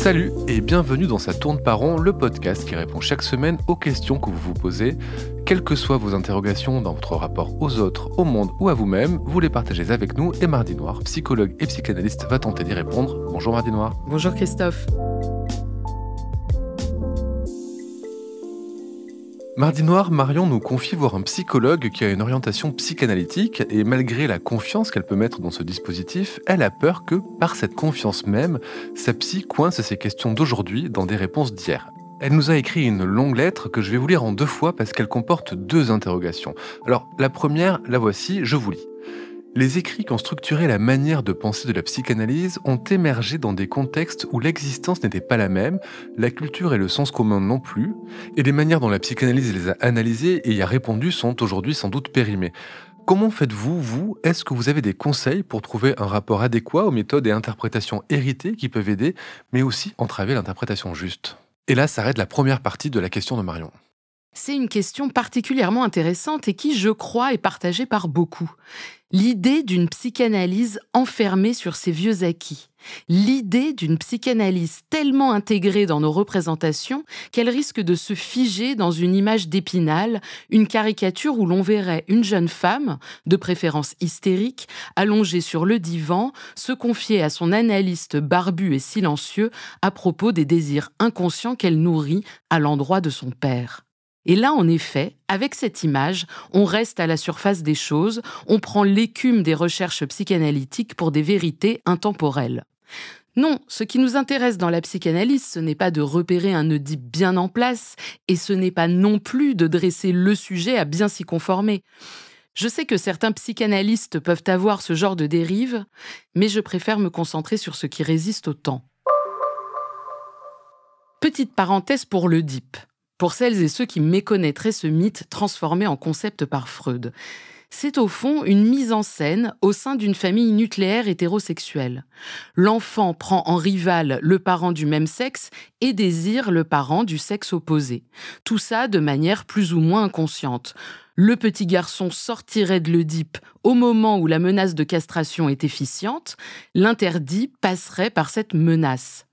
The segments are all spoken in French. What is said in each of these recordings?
Salut et bienvenue dans Ça tourne pas rond, le podcast qui répond chaque semaine aux questions que vous vous posez. Quelles que soient vos interrogations dans votre rapport aux autres, au monde ou à vous-même, vous les partagez avec nous et Mardi Noir, psychologue et psychanalyste, va tenter d'y répondre. Bonjour Mardi Noir. Bonjour Christophe. Mardi Noir, Marion nous confie voir un psychologue qui a une orientation psychanalytique et malgré la confiance qu'elle peut mettre dans ce dispositif, elle a peur que, par cette confiance même, sa psy coince ses questions d'aujourd'hui dans des réponses d'hier. Elle nous a écrit une longue lettre que je vais vous lire en 2 fois parce qu'elle comporte 2 interrogations. Alors, la première, la voici, je vous lis. Les écrits qui ont structuré la manière de penser de la psychanalyse ont émergé dans des contextes où l'existence n'était pas la même, la culture et le sens commun non plus, et les manières dont la psychanalyse les a analysés et y a répondu sont aujourd'hui sans doute périmées. Comment faites-vous, est-ce que vous avez des conseils pour trouver un rapport adéquat aux méthodes et interprétations héritées qui peuvent aider, mais aussi entraver l'interprétation juste ? Et là s'arrête la première partie de la question de Marion. C'est une question particulièrement intéressante et qui, je crois, est partagée par beaucoup. L'idée d'une psychanalyse enfermée sur ses vieux acquis. L'idée d'une psychanalyse tellement intégrée dans nos représentations qu'elle risque de se figer dans une image d'Épinal, une caricature où l'on verrait une jeune femme, de préférence hystérique, allongée sur le divan, se confier à son analyste barbu et silencieux à propos des désirs inconscients qu'elle nourrit à l'endroit de son père. Et là, en effet, avec cette image, on reste à la surface des choses, on prend l'écume des recherches psychanalytiques pour des vérités intemporelles. Non, ce qui nous intéresse dans la psychanalyse, ce n'est pas de repérer un Oedipe bien en place, et ce n'est pas non plus de dresser le sujet à bien s'y conformer. Je sais que certains psychanalystes peuvent avoir ce genre de dérive, mais je préfère me concentrer sur ce qui résiste au temps. Petite parenthèse pour l'Oedipe. Pour celles et ceux qui méconnaîtraient ce mythe transformé en concept par Freud. C'est au fond une mise en scène au sein d'une famille nucléaire hétérosexuelle. L'enfant prend en rival le parent du même sexe et désire le parent du sexe opposé. Tout ça de manière plus ou moins inconsciente. Le petit garçon sortirait de l'Oedipe au moment où la menace de castration est efficiente, l'interdit passerait par cette menace.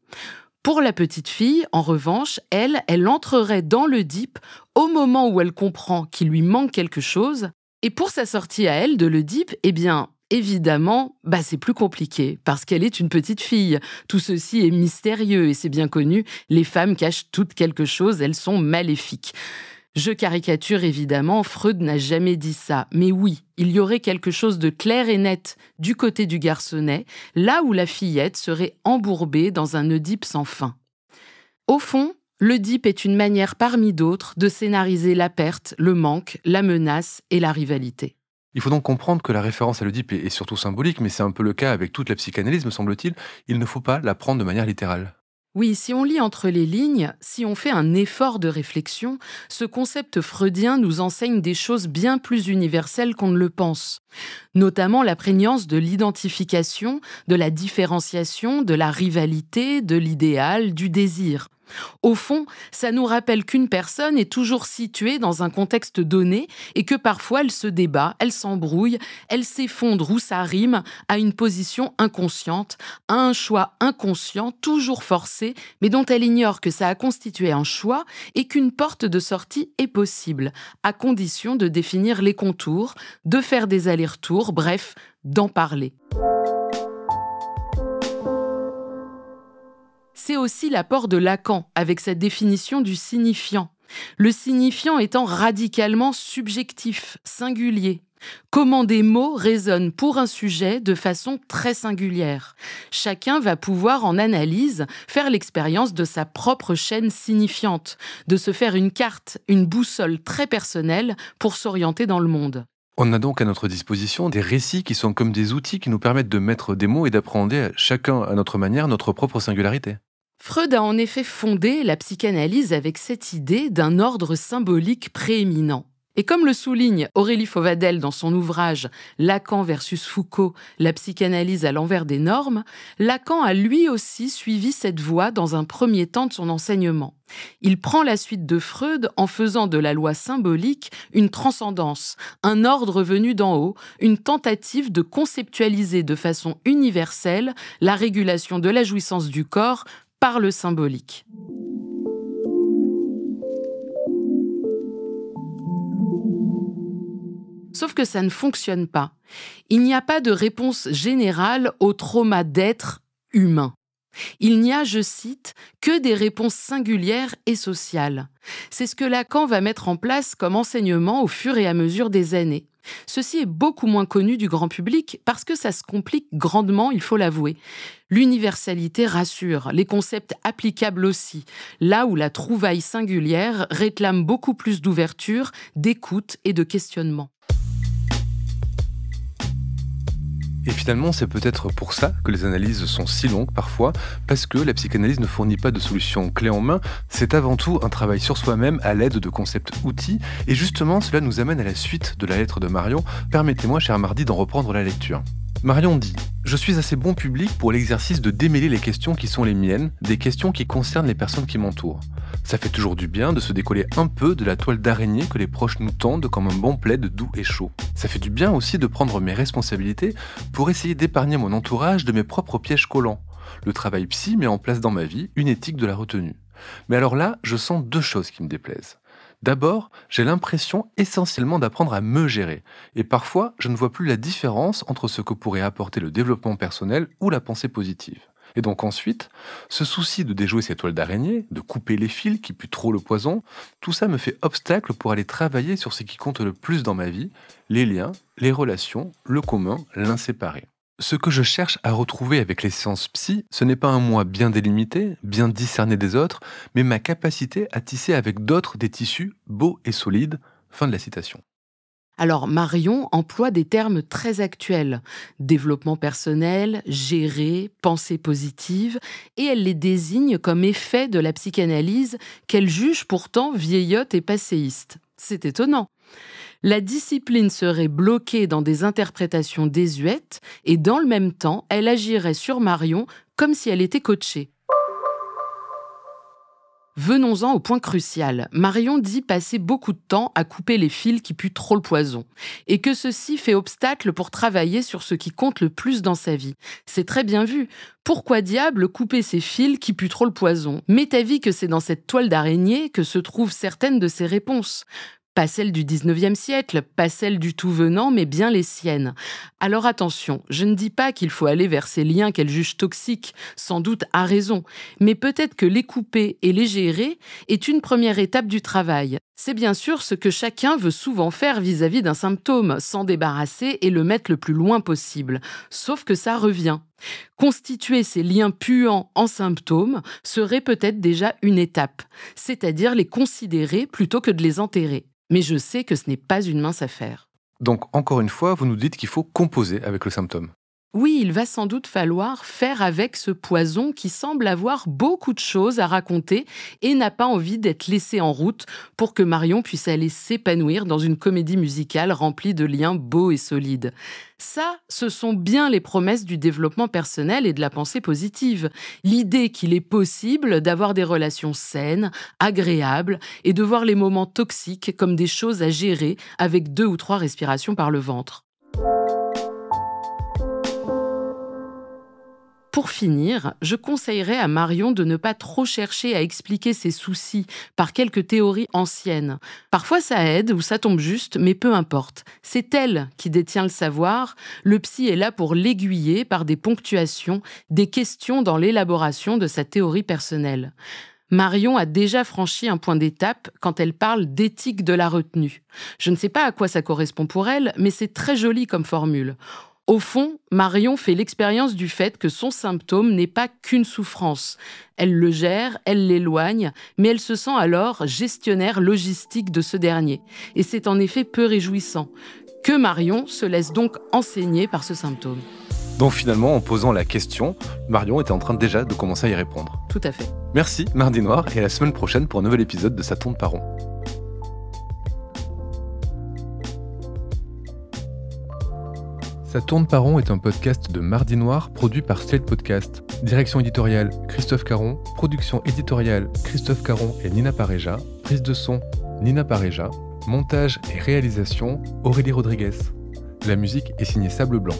Pour la petite fille, en revanche, elle entrerait dans l'Oedipe au moment où elle comprend qu'il lui manque quelque chose. Et pour sa sortie à elle de l'Oedipe, évidemment, c'est plus compliqué, parce qu'elle est une petite fille. Tout ceci est mystérieux et c'est bien connu, les femmes cachent toutes quelque chose, elles sont maléfiques. Je caricature évidemment, Freud n'a jamais dit ça. Mais oui, il y aurait quelque chose de clair et net du côté du garçonnet, là où la fillette serait embourbée dans un Oedipe sans fin. Au fond, l'Oedipe est une manière parmi d'autres de scénariser la perte, le manque, la menace et la rivalité. Il faut donc comprendre que la référence à l'Oedipe est surtout symbolique, mais c'est un peu le cas avec toute la psychanalyse, me semble-t-il. Il ne faut pas la prendre de manière littérale. Oui, si on lit entre les lignes, si on fait un effort de réflexion, ce concept freudien nous enseigne des choses bien plus universelles qu'on ne le pense. Notamment la prégnance de l'identification, de la différenciation, de la rivalité, de l'idéal, du désir. Au fond, ça nous rappelle qu'une personne est toujours située dans un contexte donné et que parfois elle se débat, elle s'embrouille, elle s'effondre ou s'arrime à une position inconsciente, à un choix inconscient, toujours forcé, mais dont elle ignore que ça a constitué un choix et qu'une porte de sortie est possible, à condition de définir les contours, de faire des allers-retours, bref, d'en parler. C'est aussi l'apport de Lacan avec cette définition du signifiant. Le signifiant étant radicalement subjectif, singulier. Comment des mots résonnent pour un sujet de façon très singulière. Chacun va pouvoir en analyse faire l'expérience de sa propre chaîne signifiante, de se faire une carte, une boussole très personnelle pour s'orienter dans le monde. On a donc à notre disposition des récits qui sont comme des outils qui nous permettent de mettre des mots et d'appréhender chacun à notre manière notre propre singularité. Freud a en effet fondé la psychanalyse avec cette idée d'un ordre symbolique prééminent. Et comme le souligne Aurélie Fauvadel dans son ouvrage « Lacan versus Foucault, la psychanalyse à l'envers des normes », Lacan a lui aussi suivi cette voie dans un premier temps de son enseignement. Il prend la suite de Freud en faisant de la loi symbolique une transcendance, un ordre venu d'en haut, une tentative de conceptualiser de façon universelle la régulation de la jouissance du corps par le symbolique. Sauf que ça ne fonctionne pas. Il n'y a pas de réponse générale au trauma d'être humain. Il n'y a, je cite, que des réponses singulières et sociales. C'est ce que Lacan va mettre en place comme enseignement au fur et à mesure des années. Ceci est beaucoup moins connu du grand public parce que ça se complique grandement, il faut l'avouer. L'universalité rassure, les concepts applicables aussi, là où la trouvaille singulière réclame beaucoup plus d'ouverture, d'écoute et de questionnement. Et finalement, c'est peut-être pour ça que les analyses sont si longues parfois, parce que la psychanalyse ne fournit pas de solution clé en main, c'est avant tout un travail sur soi-même à l'aide de concepts-outils, et justement cela nous amène à la suite de la lettre de Marion. Permettez-moi, cher Mardi, d'en reprendre la lecture. Marion dit « Je suis assez bon public pour l'exercice de démêler les questions qui sont les miennes, des questions qui concernent les personnes qui m'entourent. Ça fait toujours du bien de se décoller un peu de la toile d'araignée que les proches nous tendent comme un bon plaid doux et chaud. Ça fait du bien aussi de prendre mes responsabilités pour essayer d'épargner mon entourage de mes propres pièges collants. Le travail psy met en place dans ma vie une éthique de la retenue. Mais alors là, je sens deux choses qui me déplaisent. D'abord, j'ai l'impression essentiellement d'apprendre à me gérer. Et parfois, je ne vois plus la différence entre ce que pourrait apporter le développement personnel ou la pensée positive. Et donc ensuite, ce souci de déjouer ces toiles d'araignée, de couper les fils qui puent trop le poison, tout ça me fait obstacle pour aller travailler sur ce qui compte le plus dans ma vie, les liens, les relations, le commun, l'inséparé. Ce que je cherche à retrouver avec les séances psy, ce n'est pas un moi bien délimité, bien discerné des autres, mais ma capacité à tisser avec d'autres des tissus beaux et solides. Fin de la citation. Alors Marion emploie des termes très actuels, développement personnel, gérer, pensée positive, et elle les désigne comme effet de la psychanalyse qu'elle juge pourtant vieillotte et passéiste. C'est étonnant. La discipline serait bloquée dans des interprétations désuètes et dans le même temps, elle agirait sur Marion comme si elle était coachée. Venons-en au point crucial. Marion dit passer beaucoup de temps à couper les fils qui puent trop le poison et que ceci fait obstacle pour travailler sur ce qui compte le plus dans sa vie. C'est très bien vu. Pourquoi diable couper ces fils qui puent trop le poison ? M'est avis que c'est dans cette toile d'araignée que se trouvent certaines de ses réponses. Pas celles du 19e siècle, pas celles du tout venant, mais bien les siennes. Alors attention, je ne dis pas qu'il faut aller vers ces liens qu'elle juge toxiques, sans doute à raison, mais peut-être que les couper et les gérer est une première étape du travail. C'est bien sûr ce que chacun veut souvent faire vis-à-vis d'un symptôme, s'en débarrasser et le mettre le plus loin possible. Sauf que ça revient. Constituer ces liens puants en symptômes serait peut-être déjà une étape, c'est-à-dire les considérer plutôt que de les enterrer. Mais je sais que ce n'est pas une mince affaire. Donc, encore une fois, vous nous dites qu'il faut composer avec le symptôme. Oui, il va sans doute falloir faire avec ce poison qui semble avoir beaucoup de choses à raconter et n'a pas envie d'être laissé en route pour que Marion puisse aller s'épanouir dans une comédie musicale remplie de liens beaux et solides. Ça, ce sont bien les promesses du développement personnel et de la pensée positive. L'idée qu'il est possible d'avoir des relations saines, agréables et de voir les moments toxiques comme des choses à gérer avec 2 ou 3 respirations par le ventre. Pour finir, je conseillerais à Marion de ne pas trop chercher à expliquer ses soucis par quelques théories anciennes. Parfois ça aide ou ça tombe juste, mais peu importe. C'est elle qui détient le savoir. Le psy est là pour l'aiguiller par des ponctuations, des questions dans l'élaboration de sa théorie personnelle. Marion a déjà franchi un point d'étape quand elle parle d'éthique de la retenue. Je ne sais pas à quoi ça correspond pour elle, mais c'est très joli comme formule. Au fond, Marion fait l'expérience du fait que son symptôme n'est pas qu'une souffrance. Elle le gère, elle l'éloigne, mais elle se sent alors gestionnaire logistique de ce dernier. Et c'est en effet peu réjouissant. Que Marion se laisse donc enseigner par ce symptôme. Donc finalement, en posant la question, Marion était en train déjà de commencer à y répondre. Tout à fait. Merci, Mardi Noir, et à la semaine prochaine pour un nouvel épisode de Ça tourne pas rond. Ça tourne pas rond est un podcast de Mardi Noir produit par Slate Podcast. Direction éditoriale Christophe Caron, production éditoriale Christophe Caron et Nina Pareja, prise de son Nina Pareja, montage et réalisation Aurélie Rodriguez. La musique est signée Sable Blanc.